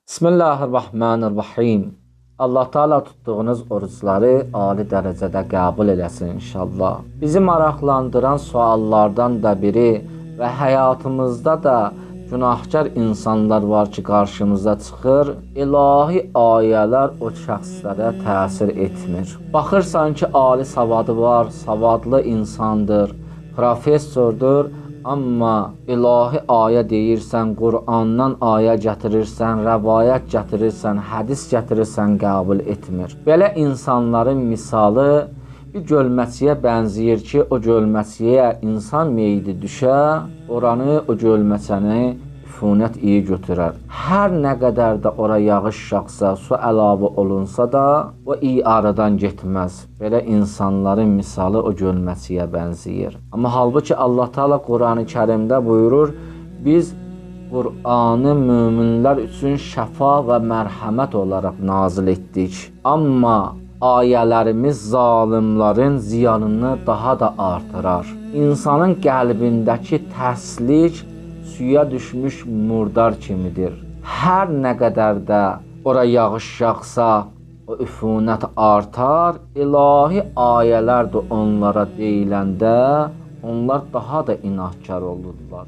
Bismillahirrahmanirrahim. Allah Teala tuttuğunuz oruçları ali dərəcədə qəbul eləsin inşallah. Bizi maraqlandıran suallardan da biri və həyatımızda da günahkar insanlar var ki, qarşımıza çıxır. İlahi ayələr o şəxslərə təsir etmir. Baxırsan ki, ali savadı var, savadlı insandır, professordur. Amma ilahi ayə deyirsən, Qur'andan ayə gətirirsən, rəvayət gətirirsən, hədis gətirirsən, qəbul etmir. Belə insanların misalı bir gölməçiyə bənzəyir ki, o gölməçiyə insan meyidi düşə, oranı, o gölməçəni üfunət iyi götürər. Hər nə qədər də ora yağış yağsa, su əlavə olunsa da, o iyi aradan getməz. Belə insanların misalı o gölməçiyə bənzəyir. Amma halbuki Allah Teala Qur'an-ı Kərimdə buyurur, biz Qur'anı möminlər üçün şəfa və mərhəmət olaraq nazil etdik. Amma ayələrimiz zalimlərin ziyanını daha da artırar. İnsanın qəlbindəki tərslik suya düşmüş murdar kimidir. Hər nə qədər də ora yağış yağsa, o üfunət artar. İlahi ayələr də onlara deyiləndə onlar daha da inadkar olurlar.